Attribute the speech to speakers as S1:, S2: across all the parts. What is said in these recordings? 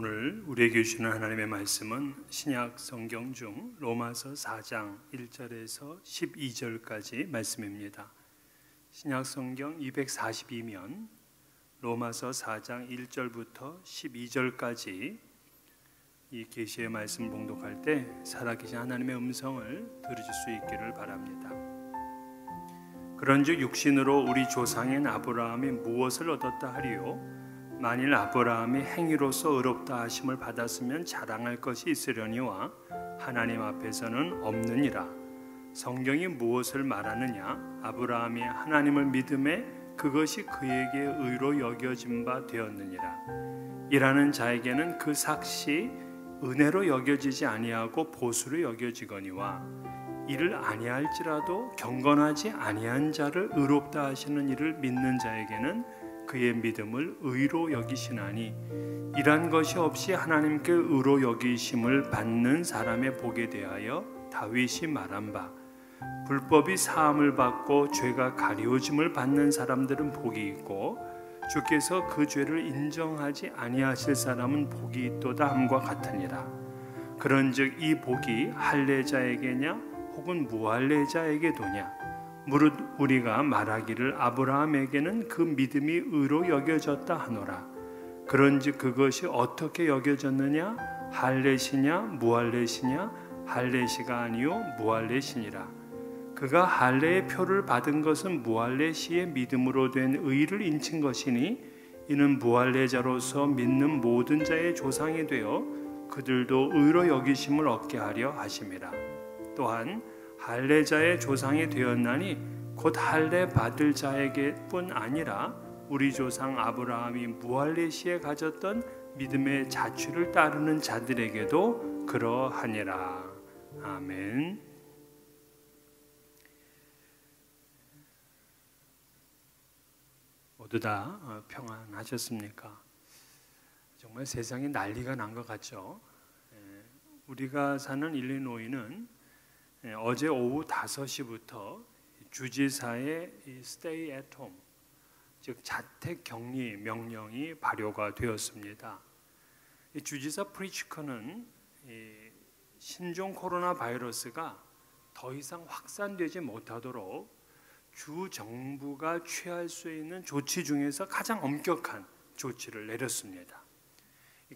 S1: 오늘 우리에게 주시는 하나님의 말씀은 신약 성경 중 로마서 4장 1절에서 12절까지 말씀입니다. 신약 성경 242면 로마서 4장 1절부터 12절까지 이 계시의 말씀을 봉독할 때 살아계신 하나님의 음성을 들으실 수 있기를 바랍니다. 그런즉 육신으로 우리 조상인 아브라함이 무엇을 얻었다 하리요? 만일 아브라함이 행위로서 의롭다 하심을 받았으면 자랑할 것이 있으려니와 하나님 앞에서는 없느니라. 성경이 무엇을 말하느냐? 아브라함이 하나님을 믿음에 그것이 그에게 의로 여겨진 바 되었느니라. 일하는 자에게는 그 삭시 은혜로 여겨지지 아니하고 보수로 여겨지거니와 이를 아니할지라도 경건하지 아니한 자를 의롭다 하시는 이를 믿는 자에게는 그의 믿음을 의로 여기시나니 이란 것이 없이 하나님께 의로 여기심을 받는 사람의 복에 대하여 다윗이 말한 바 불법이 사함을 받고 죄가 가리워짐을 받는 사람들은 복이 있고 주께서 그 죄를 인정하지 아니하실 사람은 복이 있도다 함과 같으니라. 그런즉 이 복이 할례자에게냐 혹은 무할례자에게도냐? 무릇 우리가 말하기를 아브라함에게는 그 믿음이 의로 여겨졌다 하노라. 그런즉 그것이 어떻게 여겨졌느냐? 할례시냐 무할례시냐? 할례시가 아니요 무할례시니라. 그가 할례의 표를 받은 것은 무할례시의 믿음으로 된 의를 인친 것이니 이는 무할례자로서 믿는 모든 자의 조상이 되어 그들도 의로 여기심을 얻게 하려 하심이라. 또한 할례자의 조상이 되었나니 곧 할례 받을 자에게뿐 아니라 우리 조상 아브라함이 무할례시에 가졌던 믿음의 자취를 따르는 자들에게도 그러하니라. 아멘. 모두 다 평안하셨습니까? 정말 세상이 난리가 난 것 같죠. 우리가 사는 일리노이는 어제 오후 5시부터 주지사의 Stay at Home, 즉 자택 격리 명령이 발효가 되었습니다. 주지사 프리츠커는 신종 코로나 바이러스가 더 이상 확산되지 못하도록 주 정부가 취할 수 있는 조치 중에서 가장 엄격한 조치를 내렸습니다.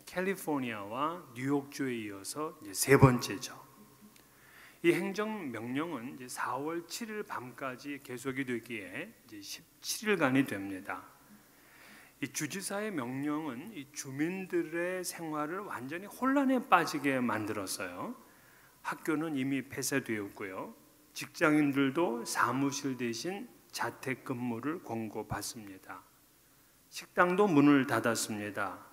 S1: 캘리포니아와 뉴욕주에 이어서 이제 세 번째죠. 이 행정명령은 이제 4월 7일 밤까지 계속이 되기에 이제 17일간이 됩니다. 이 주지사의 명령은 이 주민들의 생활을 완전히 혼란에 빠지게 만들었어요. 학교는 이미 폐쇄되었고요. 직장인들도 사무실 대신 자택근무를 권고받습니다. 식당도 문을 닫았습니다.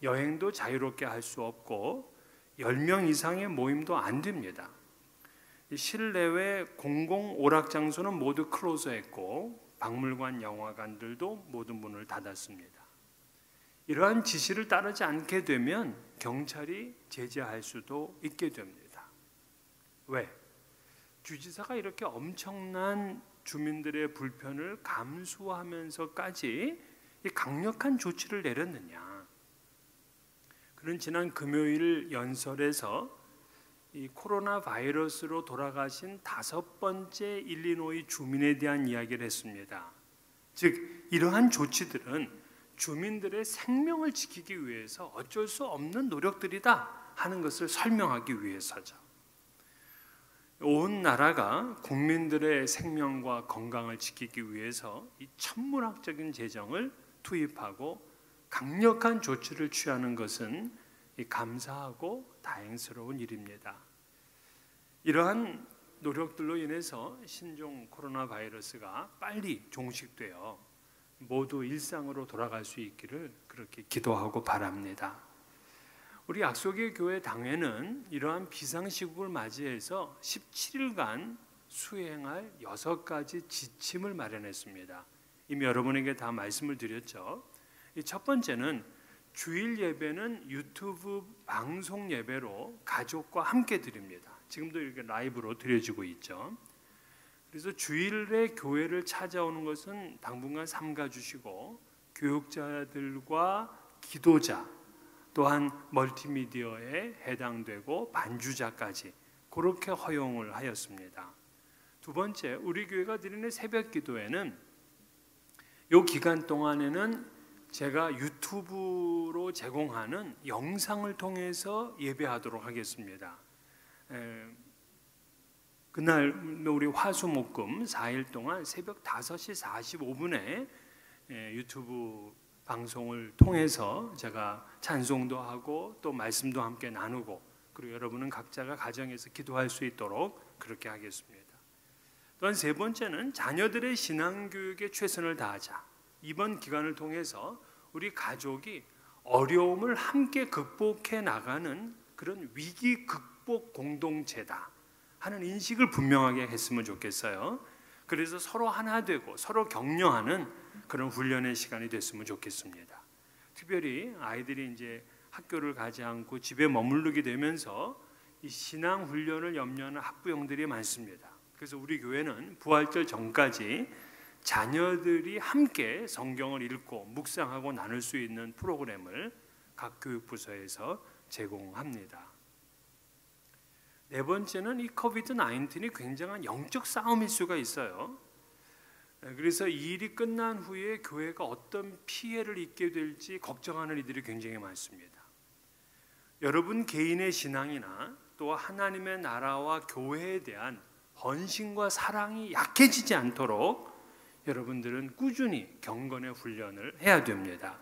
S1: 여행도 자유롭게 할 수 없고 10명 이상의 모임도 안 됩니다. 실내외 공공 오락 장소는 모두 클로즈했고 박물관, 영화관들도 모두 문을 닫았습니다. 이러한 지시를 따르지 않게 되면 경찰이 제재할 수도 있게 됩니다. 왜? 주지사가 이렇게 엄청난 주민들의 불편을 감수하면서까지 강력한 조치를 내렸느냐? 그는 지난 금요일 연설에서 이 코로나 바이러스로 돌아가신 5번째 일리노이 주민에 대한 이야기를 했습니다. 즉 이러한 조치들은 주민들의 생명을 지키기 위해서 어쩔 수 없는 노력들이다 하는 것을 설명하기 위해서죠. 온 나라가 국민들의 생명과 건강을 지키기 위해서 이 천문학적인 재정을 투입하고 강력한 조치를 취하는 것은 감사하고 다행스러운 일입니다. 이러한 노력들로 인해서 신종 코로나 바이러스가 빨리 종식되어 모두 일상으로 돌아갈 수 있기를 그렇게 기도하고 바랍니다. 우리 약속의 교회 당회는 이러한 비상시국을 맞이해서 17일간 수행할 6가지 지침을 마련했습니다. 이미 여러분에게 다 말씀을 드렸죠. 첫 번째는 주일 예배는 유튜브 방송 예배로 가족과 함께 드립니다. 지금도 이렇게 라이브로 드려지고 있죠. 그래서 주일에 교회를 찾아오는 것은 당분간 삼가 주시고 교육자들과 기도자 또한 멀티미디어에 해당되고 반주자까지 그렇게 허용을 하였습니다. 두 번째, 우리 교회가 드리는 새벽 기도회는 이 기간 동안에는 제가 유튜브로 제공하는 영상을 통해서 예배하도록 하겠습니다. 그날 우리 화수목금 4일 동안 새벽 5시 45분에 유튜브 방송을 통해서 제가 찬송도 하고 또 말씀도 함께 나누고, 그리고 여러분은 각자가 가정에서 기도할 수 있도록 그렇게 하겠습니다. 또한 세 번째는 자녀들의 신앙교육에 최선을 다하자. 이번 기간을 통해서 우리 가족이 어려움을 함께 극복해 나가는 그런 위기 극복 공동체다 하는 인식을 분명하게 했으면 좋겠어요. 그래서 서로 하나 되고 서로 격려하는 그런 훈련의 시간이 됐으면 좋겠습니다. 특별히 아이들이 이제 학교를 가지 않고 집에 머무르게 되면서 이 신앙 훈련을 염려하는 학부형들이 많습니다. 그래서 우리 교회는 부활절 전까지 자녀들이 함께 성경을 읽고 묵상하고 나눌 수 있는 프로그램을 각 교육부서에서 제공합니다. 네 번째는 이 코비드-19이 굉장한 영적 싸움일 수가 있어요. 그래서 이 일이 끝난 후에 교회가 어떤 피해를 입게 될지 걱정하는 이들이 굉장히 많습니다. 여러분 개인의 신앙이나 또 하나님의 나라와 교회에 대한 헌신과 사랑이 약해지지 않도록 여러분들은 꾸준히 경건의 훈련을 해야 됩니다.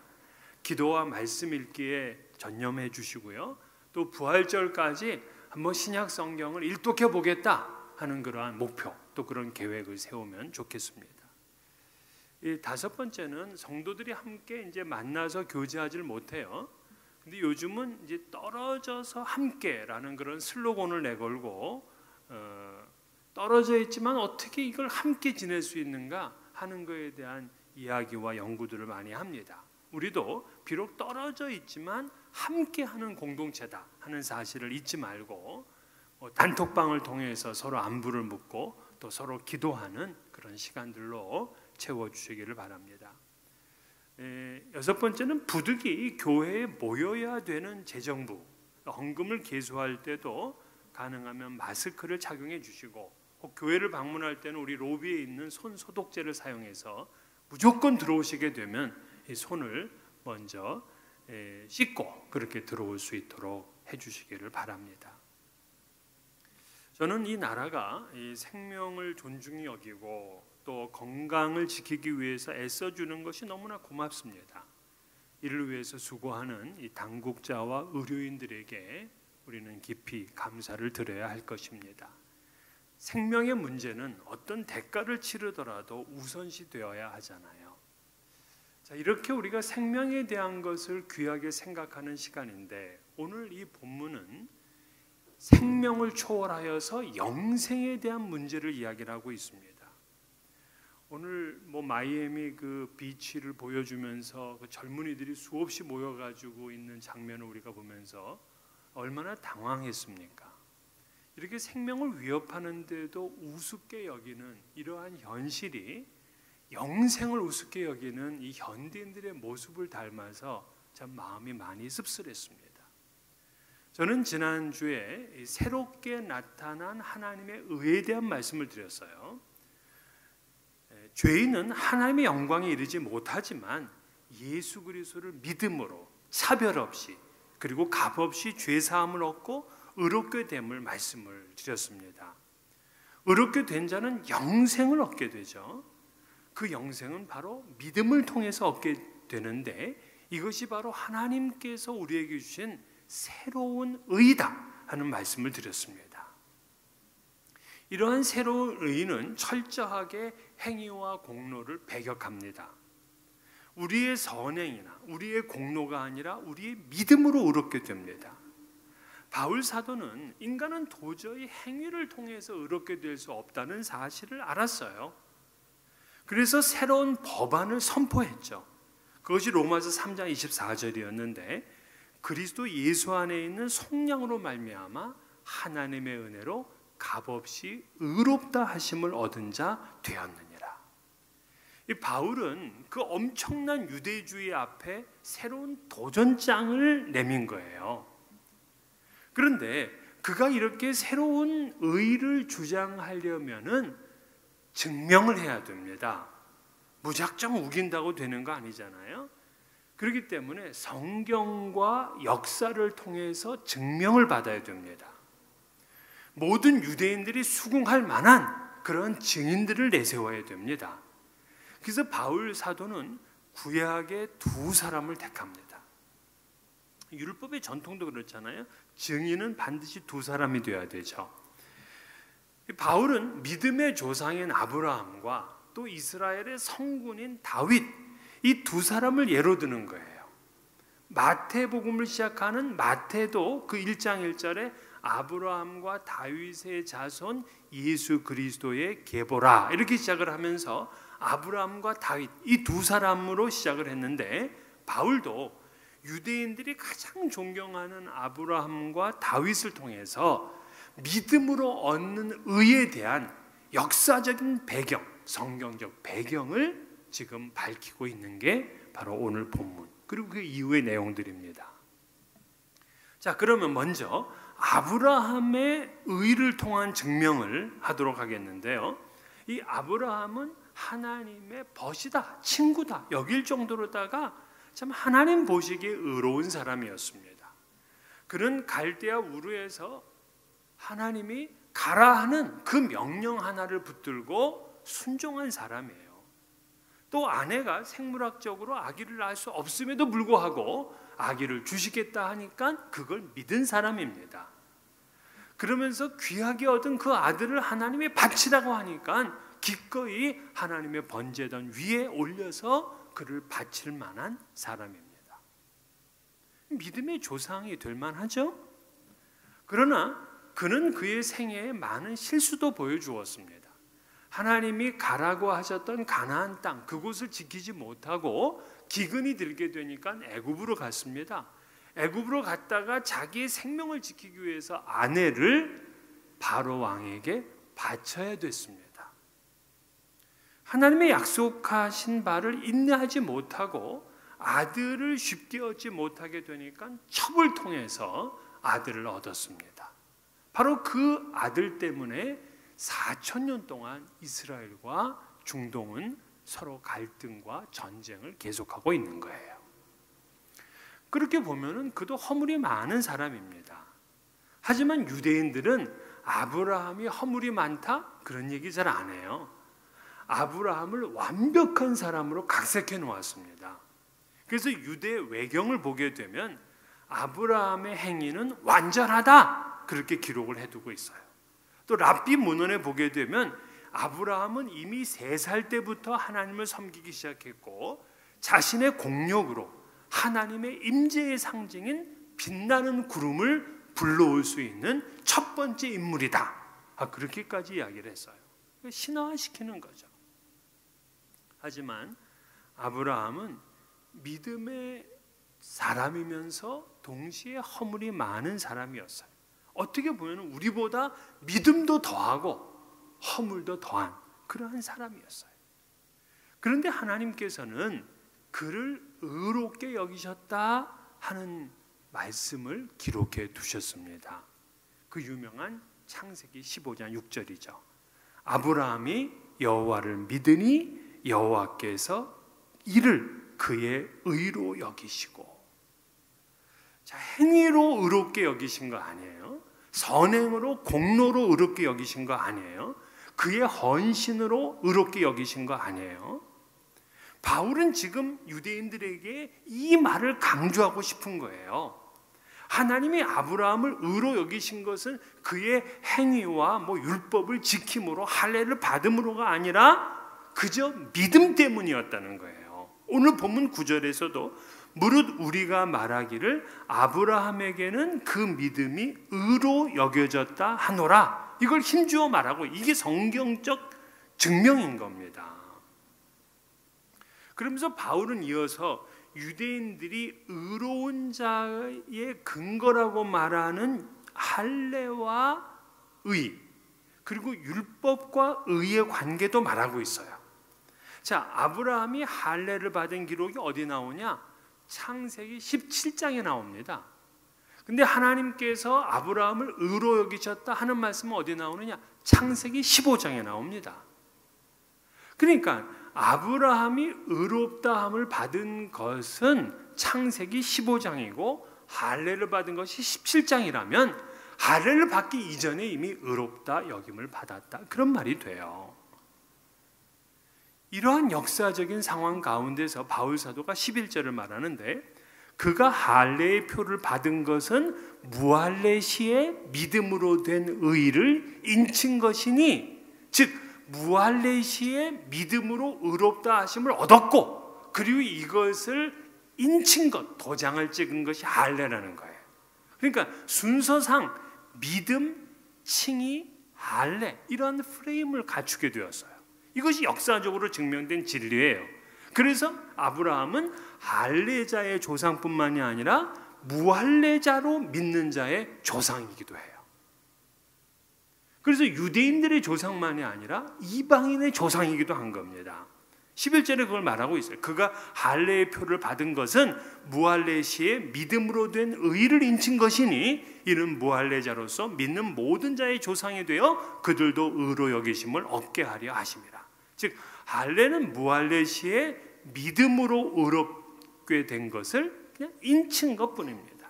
S1: 기도와 말씀 읽기에 전념해 주시고요. 또 부활절까지 한번 신약 성경을 일독해 보겠다 하는 그러한 목표, 또 그런 계획을 세우면 좋겠습니다. 이 다섯 번째는 성도들이 함께 이제 만나서 교제하지를 못해요. 근데 요즘은 이제 떨어져서 함께라는 그런 슬로건을 내걸고 떨어져 있지만 어떻게 이걸 함께 지낼 수 있는가 하는 것에 대한 이야기와 연구들을 많이 합니다. 우리도 비록 떨어져 있지만 함께하는 공동체다 하는 사실을 잊지 말고 단톡방을 통해서 서로 안부를 묻고 또 서로 기도하는 그런 시간들로 채워주시기를 바랍니다. 여섯 번째는 부득이 교회에 모여야 되는 재정부, 헌금을 계수할 때도 가능하면 마스크를 착용해 주시고, 교회를 방문할 때는 우리 로비에 있는 손 소독제를 사용해서 무조건 들어오시게 되면 이 손을 먼저 씻고 그렇게 들어올 수 있도록 해주시기를 바랍니다. 저는 이 나라가 이 생명을 존중히 여기고 또 건강을 지키기 위해서 애써주는 것이 너무나 고맙습니다. 이를 위해서 수고하는 이 당국자와 의료인들에게 우리는 깊이 감사를 드려야 할 것입니다. 생명의 문제는 어떤 대가를 치르더라도 우선시 되어야 하잖아요. 자, 이렇게 우리가 생명에 대한 것을 귀하게 생각하는 시간인데, 오늘 이 본문은 생명을 초월하여서 영생에 대한 문제를 이야기를 하고 있습니다. 오늘 마이애미 그 비치를 보여주면서 그 젊은이들이 수없이 모여가지고 있는 장면을 우리가 보면서 얼마나 당황했습니까? 이렇게 생명을 위협하는데도 우습게 여기는 이러한 현실이 영생을 우습게 여기는 이 현대인들의 모습을 닮아서 참 마음이 많이 씁쓸했습니다. 저는 지난주에 새롭게 나타난 하나님의 의에 대한 말씀을 드렸어요. 죄인은 하나님의 영광에 이르지 못하지만 예수 그리스도를 믿음으로 차별 없이 그리고 값 없이 죄 사함을 얻고 의롭게 됨을 말씀을 드렸습니다. 의롭게 된 자는 영생을 얻게 되죠. 그 영생은 바로 믿음을 통해서 얻게 되는데, 이것이 바로 하나님께서 우리에게 주신 새로운 의다 하는 말씀을 드렸습니다. 이러한 새로운 의는 철저하게 행위와 공로를 배격합니다. 우리의 선행이나 우리의 공로가 아니라 우리의 믿음으로 의롭게 됩니다. 바울 사도는 인간은 도저히 행위를 통해서 의롭게 될 수 없다는 사실을 알았어요. 그래서 새로운 법안을 선포했죠. 그것이 로마서 3장 24절이었는데, 그리스도 예수 안에 있는 속량으로 말미암아 하나님의 은혜로 값없이 의롭다 하심을 얻은 자 되었느니라. 이 바울은 그 엄청난 유대주의 앞에 새로운 도전장을 내민 거예요. 그런데 그가 이렇게 새로운 의를 주장하려면은 증명을 해야 됩니다. 무작정 우긴다고 되는 거 아니잖아요. 그렇기 때문에 성경과 역사를 통해서 증명을 받아야 됩니다. 모든 유대인들이 수긍할 만한 그런 증인들을 내세워야 됩니다. 그래서 바울 사도는 구약의 두 사람을 택합니다. 율법의 전통도 그렇잖아요. 증인은 반드시 두 사람이 되어야 되죠. 바울은 믿음의 조상인 아브라함과 또 이스라엘의 성군인 다윗, 이 두 사람을 예로 드는 거예요. 마태복음을 시작하는 마태도 그 1장 1절에 아브라함과 다윗의 자손 예수 그리스도의 계보라 이렇게 시작을 하면서 아브라함과 다윗 이 두 사람으로 시작을 했는데, 바울도 유대인들이 가장 존경하는 아브라함과 다윗을 통해서 믿음으로 얻는 의에 대한 역사적인 배경, 성경적 배경을 지금 밝히고 있는 게 바로 오늘 본문 그리고 그 이후의 내용들입니다. 자, 그러면 먼저 아브라함의 의를 통한 증명을 하도록 하겠는데요. 이 아브라함은 하나님의 벗이다, 친구다 여길 정도로다가 참 하나님 보시기에 의로운 사람이었습니다. 그는 갈대아 우르에서 하나님이 가라 하는 그 명령 하나를 붙들고 순종한 사람이에요. 또 아내가 생물학적으로 아기를 낳을 수 없음에도 불구하고 아기를 주시겠다 하니까 그걸 믿은 사람입니다. 그러면서 귀하게 얻은 그 아들을 하나님이 바치라고 하니까 기꺼이 하나님의 번제단 위에 올려서 그를 바칠 만한 사람입니다. 믿음의 조상이 될 만하죠? 그러나 그는 그의 생애에 많은 실수도 보여주었습니다. 하나님이 가라고 하셨던 가나안 땅 그곳을 지키지 못하고 기근이 들게 되니까 애굽으로 갔습니다. 애굽으로 갔다가 자기의 생명을 지키기 위해서 아내를 바로 왕에게 바쳐야 됐습니다. 하나님의 약속하신 바를 인내하지 못하고 아들을 쉽게 얻지 못하게 되니까 첩을 통해서 아들을 얻었습니다. 바로 그 아들 때문에 4,000년 동안 이스라엘과 중동은 서로 갈등과 전쟁을 계속하고 있는 거예요. 그렇게 보면은 그도 허물이 많은 사람입니다. 하지만 유대인들은 아브라함이 허물이 많다? 그런 얘기 잘 안 해요. 아브라함을 완벽한 사람으로 각색해 놓았습니다. 그래서 유대 외경을 보게 되면 아브라함의 행위는 완전하다 그렇게 기록을 해두고 있어요. 또 랍비 문헌에 보게 되면 아브라함은 이미 3살 때부터 하나님을 섬기기 시작했고 자신의 공력으로 하나님의 임재의 상징인 빛나는 구름을 불러올 수 있는 첫 번째 인물이다. 그렇게까지 이야기를 했어요. 신화시키는 거죠. 하지만 아브라함은 믿음의 사람이면서 동시에 허물이 많은 사람이었어요. 어떻게 보면 우리보다 믿음도 더하고 허물도 더한 그러한 사람이었어요. 그런데 하나님께서는 그를 의롭게 여기셨다 하는 말씀을 기록해 두셨습니다. 그 유명한 창세기 15장 6절이죠. 아브라함이 여호와를 믿으니 여호와께서 이를 그의 의로 여기시고. 자, 행위로 의롭게 여기신 거 아니에요. 선행으로 공로로 의롭게 여기신 거 아니에요. 그의 헌신으로 의롭게 여기신 거 아니에요. 바울은 지금 유대인들에게 이 말을 강조하고 싶은 거예요. 하나님이 아브라함을 의로 여기신 것은 그의 행위와 율법을 지킴으로 할례를 받음으로가 아니라 그저 믿음 때문이었다는 거예요. 오늘 본문 9절에서도 무릇 우리가 말하기를 아브라함에게는 그 믿음이 의로 여겨졌다 하노라, 이걸 힘주어 말하고 이게 성경적 증명인 겁니다. 그러면서 바울은 이어서 유대인들이 의로운 자의 근거라고 말하는 할례와 의, 그리고 율법과 의의 관계도 말하고 있어요. 자, 아브라함이 할례를 받은 기록이 어디 나오냐? 창세기 17장에 나옵니다. 근데 하나님께서 아브라함을 의로 여기셨다 하는 말씀은 어디 나오느냐? 창세기 15장에 나옵니다. 그러니까 아브라함이 의롭다함을 받은 것은 창세기 15장이고 할례를 받은 것이 17장이라면 할례를 받기 이전에 이미 의롭다 여김을 받았다, 그런 말이 돼요. 이러한 역사적인 상황 가운데서 바울 사도가 11절을 말하는데, 그가 할례의 표를 받은 것은 무할례 시에 믿음으로 된 의를 인친 것이니, 즉 무할례 시에 믿음으로 의롭다 하심을 얻었고, 그리고 이것을 인친 것, 도장을 찍은 것이 할례라는 거예요. 그러니까 순서상 믿음, 칭의, 할례, 이런 프레임을 갖추게 되었어요. 이것이 역사적으로 증명된 진리예요. 그래서 아브라함은 할례자의 조상뿐만이 아니라 무할례자로 믿는 자의 조상이기도 해요. 그래서 유대인들의 조상만이 아니라 이방인의 조상이기도 한 겁니다. 11절에 그걸 말하고 있어요. 그가 할례의 표를 받은 것은 무할례 시에 믿음으로 된 의를 인친 것이니, 이는 무할례자로서 믿는 모든 자의 조상이 되어 그들도 의로 여기심을 얻게 하려 하심이라. 즉 할례는 무할례 시에 믿음으로 의롭게 된 것을 그냥 인친 것뿐입니다.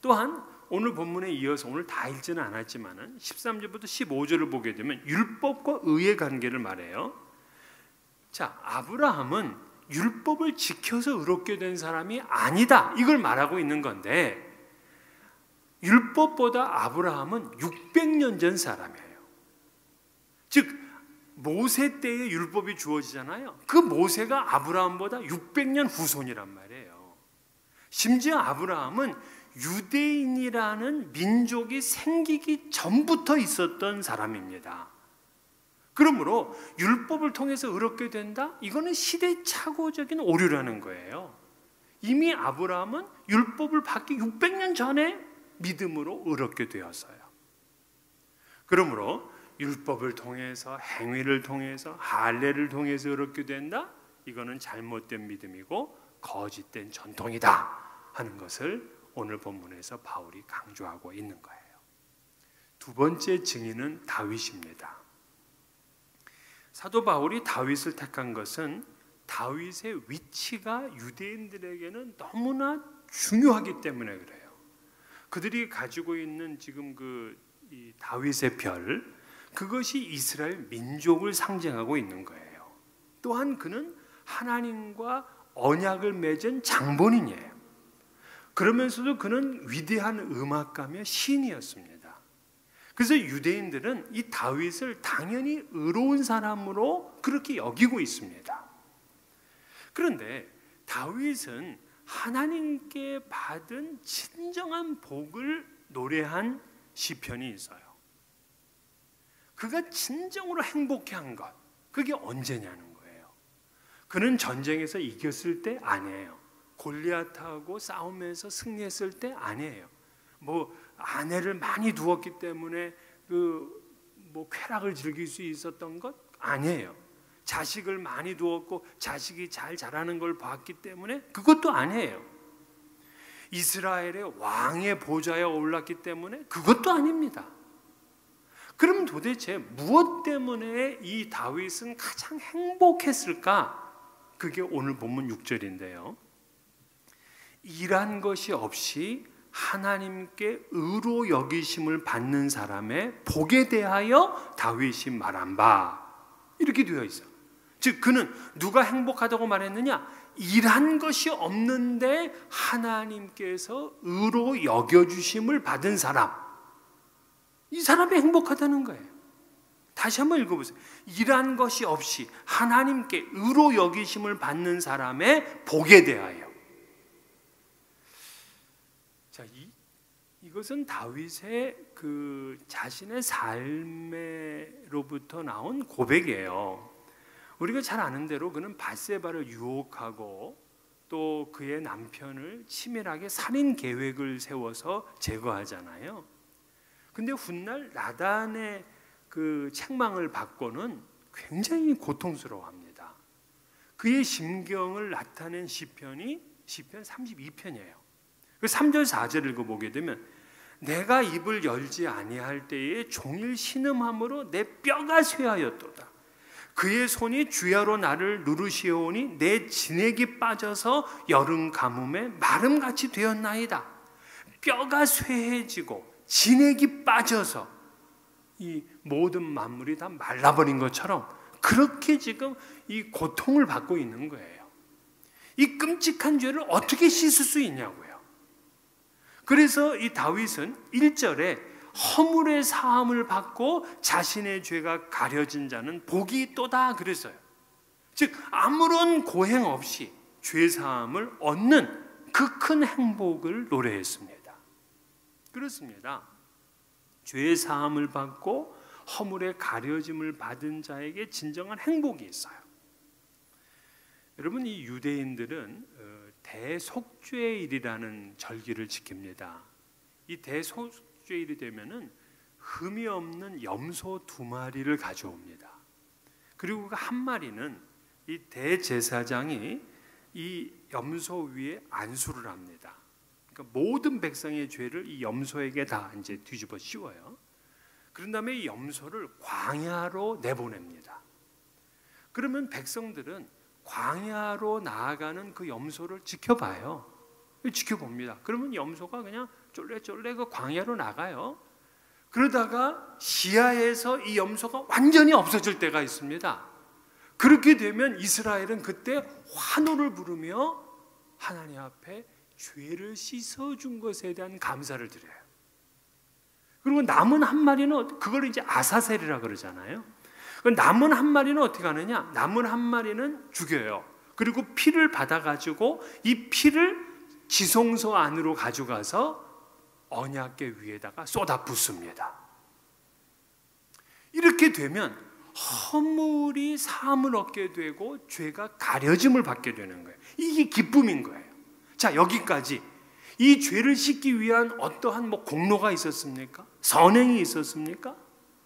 S1: 또한 오늘 본문에 이어서, 오늘 다 읽지는 않았지만 13절부터 15절을 보게 되면 율법과 의의 관계를 말해요. 자, 아브라함은 율법을 지켜서 의롭게 된 사람이 아니다, 이걸 말하고 있는 건데, 율법보다 아브라함은 600년 전 사람이에요. 즉 모세 때에 율법이 주어지잖아요. 그 모세가 아브라함보다 600년 후손이란 말이에요. 심지어 아브라함은 유대인이라는 민족이 생기기 전부터 있었던 사람입니다. 그러므로 율법을 통해서 의롭게 된다? 이거는 시대착오적인 오류라는 거예요. 이미 아브라함은 율법을 받기 600년 전에 믿음으로 의롭게 되었어요. 그러므로 율법을 통해서, 행위를 통해서, 할례를 통해서 의롭게 된다? 이거는 잘못된 믿음이고 거짓된 전통이다 하는 것을 오늘 본문에서 바울이 강조하고 있는 거예요. 두 번째 증인은 다윗입니다. 사도 바울이 다윗을 택한 것은 다윗의 위치가 유대인들에게는 너무나 중요하기 때문에 그래요. 그들이 가지고 있는 지금 이 다윗의 별, 그것이 이스라엘 민족을 상징하고 있는 거예요. 또한 그는 하나님과 언약을 맺은 장본인이에요. 그러면서도 그는 위대한 음악가며 시인이었습니다. 그래서 유대인들은 이 다윗을 당연히 의로운 사람으로 그렇게 여기고 있습니다. 그런데 다윗은 하나님께 받은 진정한 복을 노래한 시편이 있어요. 그가 진정으로 행복해한 것, 그게 언제냐는 거예요. 그는 전쟁에서 이겼을 때 아니에요. 골리앗하고 싸우면서 승리했을 때 아니에요. 아내를 많이 두었기 때문에 쾌락을 즐길 수 있었던 것 아니에요. 자식을 많이 두었고 자식이 잘 자라는 걸 봤기 때문에 그것도 아니에요. 이스라엘의 왕의 보좌에 올랐기 때문에 그것도 아닙니다. 그럼 도대체 무엇 때문에 이 다윗은 가장 행복했을까? 그게 오늘 본문 6절인데요. 일한 것이 없이 하나님께 의로 여기심을 받는 사람의 복에 대하여 다윗이 말한 바, 이렇게 되어 있어요. 즉 그는 누가 행복하다고 말했느냐? 일한 것이 없는데 하나님께서 의로 여겨주심을 받은 사람, 이 사람이 행복하다는 거예요. 다시 한번 읽어보세요. 일한 것이 없이 하나님께 의로 여기심을 받는 사람의 복에 대하여. 자, 이것은 다윗의 자신의 삶으로부터 나온 고백이에요. 우리가 잘 아는 대로 그는 밧세바를 유혹하고 또 그의 남편을 치밀하게 살인 계획을 세워서 제거하잖아요. 근데 훗날 나단의 책망을 받고는 굉장히 고통스러워합니다. 그의 심경을 나타낸 시편이 시편 32편이에요. 그 3절 4절 읽어보게 되면 내가 입을 열지 아니할 때에 종일 신음함으로 내 뼈가 쇠하였도다. 그의 손이 주야로 나를 누르시오니 내 진액이 빠져서 여름 가뭄에 마름같이 되었나이다. 뼈가 쇠해지고 진액이 빠져서 이 모든 만물이 다 말라버린 것처럼 그렇게 지금 이 고통을 받고 있는 거예요. 이 끔찍한 죄를 어떻게 씻을 수 있냐고요. 그래서 이 다윗은 1절에 허물의 사함을 받고 자신의 죄가 가려진 자는 복이 있도다 그랬어요. 즉 아무런 고행 없이 죄 사함을 얻는 그 큰 행복을 노래했습니다. 그렇습니다. 죄 사함을 받고 허물의 가려짐을 받은 자에게 진정한 행복이 있어요. 여러분, 이 유대인들은 대속죄일이라는 절기를 지킵니다. 이 대속죄일이 되면은 흠이 없는 염소 2마리를 가져옵니다. 그리고 그 한 마리는 이 대제사장이 이 염소 위에 안수를 합니다. 그러니까 모든 백성의 죄를 이 염소에게 다 이제 뒤집어 씌워요. 그런 다음에 이 염소를 광야로 내보냅니다. 그러면 백성들은 광야로 나아가는 그 염소를 지켜봐요. 지켜봅니다. 그러면 염소가 그냥 쫄래쫄래 그 광야로 나가요. 그러다가 시야에서 이 염소가 완전히 없어질 때가 있습니다. 그렇게 되면 이스라엘은 그때 환호를 부르며 하나님 앞에 죄를 씻어준 것에 대한 감사를 드려요. 그리고 남은 한 마리는 그걸 이제 아사셀이라 그러잖아요. 남은 한 마리는 어떻게 하느냐? 남은 한 마리는 죽여요. 그리고 피를 받아가지고 이 피를 지성소 안으로 가져가서 언약궤 위에다가 쏟아 붓습니다. 이렇게 되면 허물이 사함을 얻게 되고 죄가 가려짐을 받게 되는 거예요. 이게 기쁨인 거예요. 자, 여기까지 이 죄를 씻기 위한 어떠한 공로가 있었습니까? 선행이 있었습니까?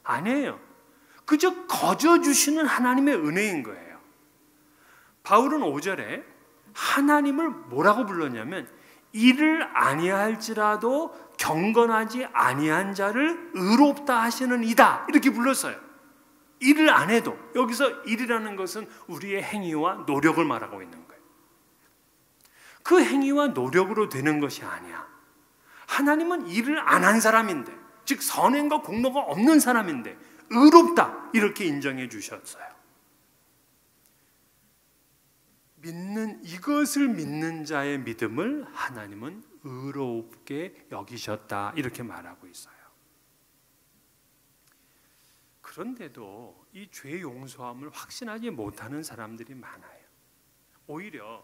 S1: 아니에요. 그저 거저 주시는 하나님의 은혜인 거예요. 바울은 5절에 하나님을 뭐라고 불렀냐면 이를 아니할지라도 경건하지 아니한 자를 의롭다 하시는 이다 이렇게 불렀어요. 일을 안 해도 여기서 일이라는 것은 우리의 행위와 노력을 말하고 있는 거예요. 그 행위와 노력으로 되는 것이 아니야. 하나님은 일을 안 한 사람인데, 즉 선행과 공로가 없는 사람인데 의롭다 이렇게 인정해 주셨어요. 이것을 믿는 자의 믿음을 하나님은 의롭게 여기셨다 이렇게 말하고 있어요. 그런데도 이 죄 용서함을 확신하지 못하는 사람들이 많아요. 오히려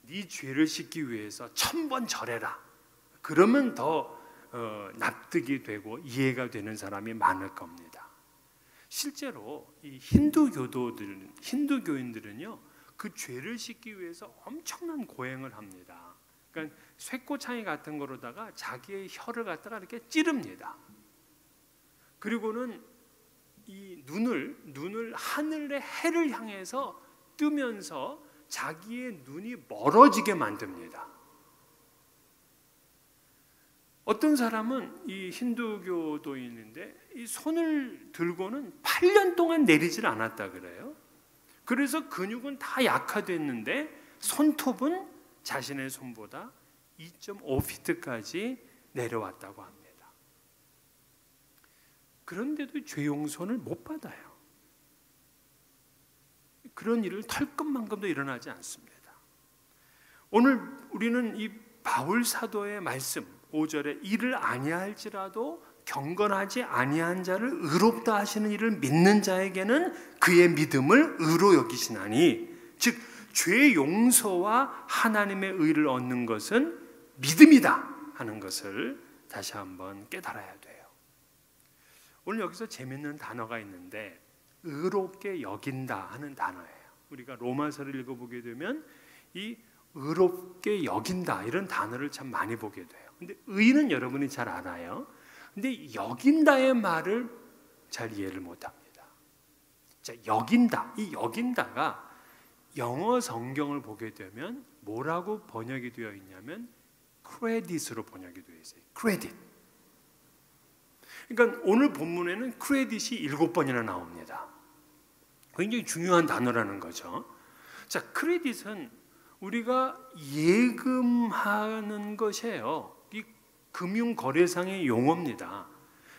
S1: 네 죄를 씻기 위해서 1000번 절해라. 그러면 더 납득이 되고 이해가 되는 사람이 많을 겁니다. 실제로 이 힌두교인들은요, 그 죄를 씻기 위해서 엄청난 고행을 합니다. 그러니까 쇠꼬창이 같은 거로다가 자기의 혀를 갖다가 이렇게 찌릅니다. 그리고는 이 눈을 하늘의 해를 향해서 뜨면서 자기의 눈이 멀어지게 만듭니다. 어떤 사람은 이 힌두교도인인데 이 손을 들고는 8년 동안 내리질 않았다 그래요. 그래서 근육은 다 약화됐는데 손톱은 자신의 손보다 2.5피트까지 내려왔다고 합니다. 그런데도 죄 용서를 못 받아요. 그런 일을 털끝만큼도 일어나지 않습니다. 오늘 우리는 이 바울 사도의 말씀 5절에 이를 아니할지라도 경건하지 아니한 자를 의롭다 하시는 이를 믿는 자에게는 그의 믿음을 의로 여기시나니, 즉 죄 용서와 하나님의 의를 얻는 것은 믿음이다 하는 것을 다시 한번 깨달아야 돼요. 오늘 여기서 재밌는 단어가 있는데 의롭게 여긴다 하는 단어예요. 우리가 로마서를 읽어보게 되면 이 의롭게 여긴다 이런 단어를 참 많이 보게 돼요. 근데 의는 여러분이 잘 알아요. 근데 여긴다의 말을 잘 이해를 못합니다. 자, 여긴다. 이 여긴다가 영어 성경을 보게 되면 뭐라고 번역이 되어 있냐면 크레딧으로 번역이 되어 있어요. 크레딧. 그러니까 오늘 본문에는 크레딧이 7번이나 나옵니다. 굉장히 중요한 단어라는 거죠. 자, 크레딧은 우리가 예금하는 것이에요. 이 금융거래상의 용어입니다.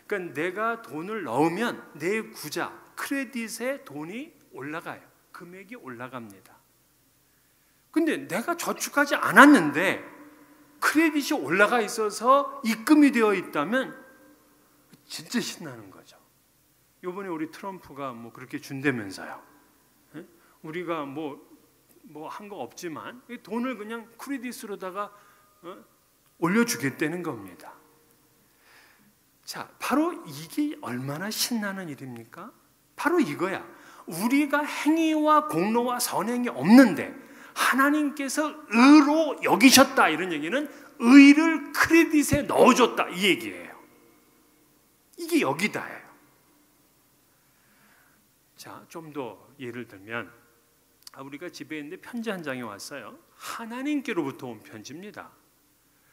S1: 그러니까 내가 돈을 넣으면 내 구자, 크레딧에 돈이 올라가요. 금액이 올라갑니다. 근데 내가 저축하지 않았는데 크레딧이 올라가 있어서 입금이 되어 있다면 진짜 신나는 거죠. 이번에 우리 트럼프가 뭐 그렇게 준다면서요. 우리가 뭐 한 거 없지만 돈을 그냥 크레딧으로다가 올려주겠다는 겁니다. 자, 바로 이게 얼마나 신나는 일입니까? 바로 이거야. 우리가 행위와 공로와 선행이 없는데 하나님께서 의로 여기셨다, 이런 얘기는 의를 크레딧에 넣어줬다, 이 얘기예요. 이게 여기다예요. 자, 좀 더 예를 들면 우리가 집에 있는데 편지 한 장이 왔어요. 하나님께로부터 온 편지입니다.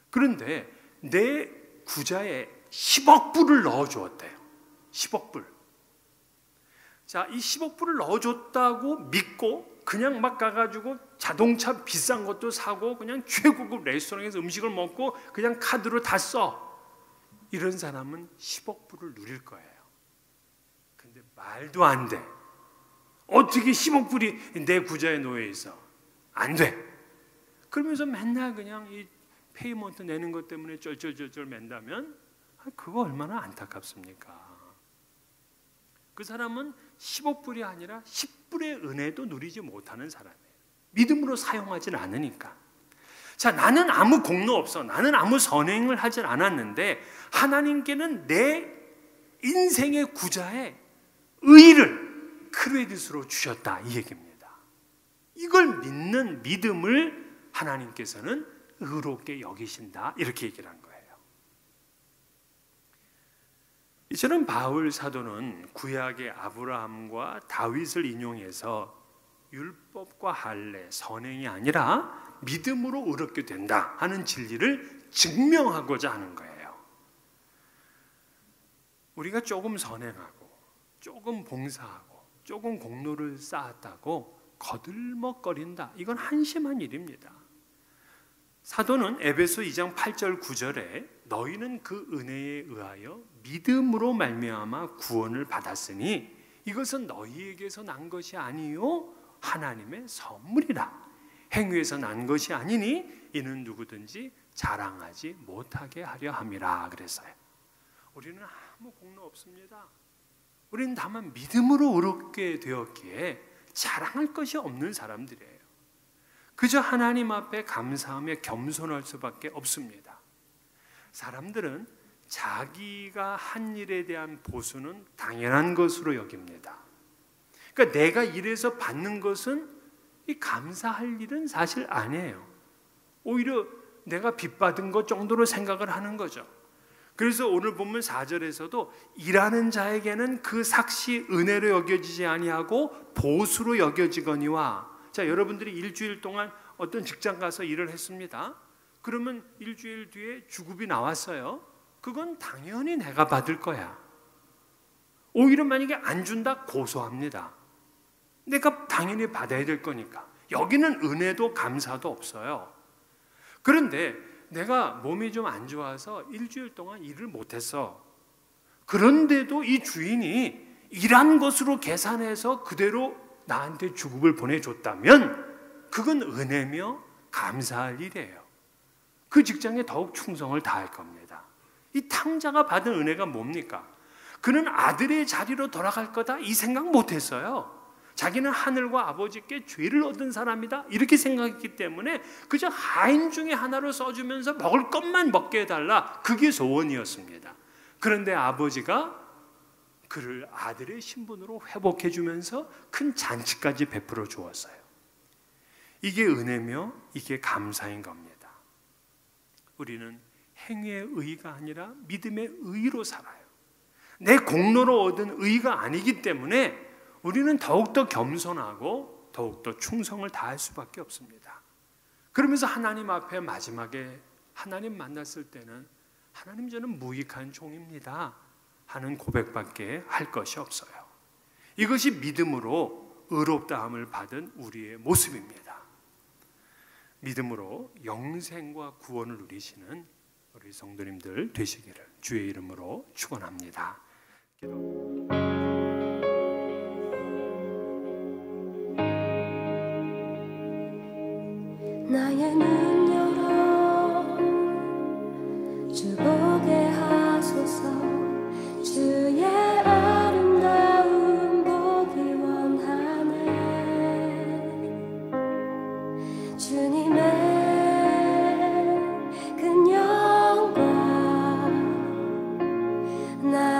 S1: 그런데 내 구자에 10억 불을 넣어주었대요. 10억 불. 자, 이 10억 불을 넣어줬다고 믿고 그냥 막 가가지고 자동차 비싼 것도 사고 그냥 최고급 레스토랑에서 음식을 먹고 그냥 카드로 다 써. 이런 사람은 10억 불을 누릴 거예요. 근데 말도 안 돼. 어떻게 10억 불이 내 구자에 놓여 있어? 안 돼. 그러면서 맨날 그냥 이 페이먼트 내는 것 때문에 쩔쩔쩔쩔 맨다면 그거 얼마나 안타깝습니까? 그 사람은 10억 불이 아니라 10불의 은혜도 누리지 못하는 사람이에요. 믿음으로 사용하진 않으니까. 자, 나는 아무 공로 없어. 나는 아무 선행을 하진 않았는데 하나님께는 내 인생의 구자에 의를 크레딧으로 주셨다, 이 얘기입니다. 이걸 믿는 믿음을 하나님께서는 의롭게 여기신다, 이렇게 얘기를 한 거예요. 이처럼 바울 사도는 구약의 아브라함과 다윗을 인용해서 율법과 할례, 선행이 아니라 믿음으로 의롭게 된다 하는 진리를 증명하고자 하는 거예요. 우리가 조금 선행하고 조금 봉사하고 조금 공로를 쌓았다고 거들먹거린다, 이건 한심한 일입니다. 사도는 에베소 2장 8절 9절에 너희는 그 은혜에 의하여 믿음으로 말미암아 구원을 받았으니 이것은 너희에게서 난 것이 아니요 하나님의 선물이라. 행위에서 난 것이 아니니 이는 누구든지 자랑하지 못하게 하려 함이라 그랬어요. 우리는 아무 공로 없습니다. 우리는 다만 믿음으로 의롭게 되었기에 자랑할 것이 없는 사람들이에요. 그저 하나님 앞에 감사하며 겸손할 수밖에 없습니다. 사람들은 자기가 한 일에 대한 보수는 당연한 것으로 여깁니다. 그러니까 내가 일해서 받는 것은 이 감사할 일은 사실 아니에요. 오히려 내가 빚받은 것 정도로 생각을 하는 거죠. 그래서 오늘 본문 4절에서도 일하는 자에게는 그 삭시 은혜로 여겨지지 아니하고 보수로 여겨지거니와. 자, 여러분들이 일주일 동안 어떤 직장 가서 일을 했습니다. 그러면 일주일 뒤에 주급이 나왔어요. 그건 당연히 내가 받을 거야. 오히려 만약에 안 준다, 고소합니다. 내가 당연히 받아야 될 거니까. 여기는 은혜도 감사도 없어요. 그런데 내가 몸이 좀 안 좋아서 일주일 동안 일을 못했어. 그런데도 이 주인이 일한 것으로 계산해서 그대로 나한테 주급을 보내줬다면 그건 은혜며 감사할 일이에요. 그 직장에 더욱 충성을 다할 겁니다. 이 탕자가 받은 은혜가 뭡니까? 그는 아들의 자리로 돌아갈 거다, 이 생각 못했어요. 자기는 하늘과 아버지께 죄를 얻은 사람이다, 이렇게 생각했기 때문에 그저 하인 중에 하나로 써주면서 먹을 것만 먹게 해달라, 그게 소원이었습니다. 그런데 아버지가 그를 아들의 신분으로 회복해 주면서 큰 잔치까지 베풀어 주었어요. 이게 은혜며 이게 감사인 겁니다. 우리는 행위의 의가 아니라 믿음의 의로 살아요. 내 공로로 얻은 의가 아니기 때문에 우리는 더욱더 겸손하고 더욱더 충성을 다할 수밖에 없습니다. 그러면서 하나님 앞에 마지막에 하나님 만났을 때는 하나님, 저는 무익한 종입니다 하는 고백밖에 할 것이 없어요. 이것이 믿음으로 의롭다함을 받은 우리의 모습입니다. 믿음으로 영생과 구원을 누리시는 우리 성도님들 되시기를 주의 이름으로 축원합니다.
S2: 나의 눈 열어 주 보게 하소서. 주의 아름다운 보기 원하네. 주님의 큰 영광 나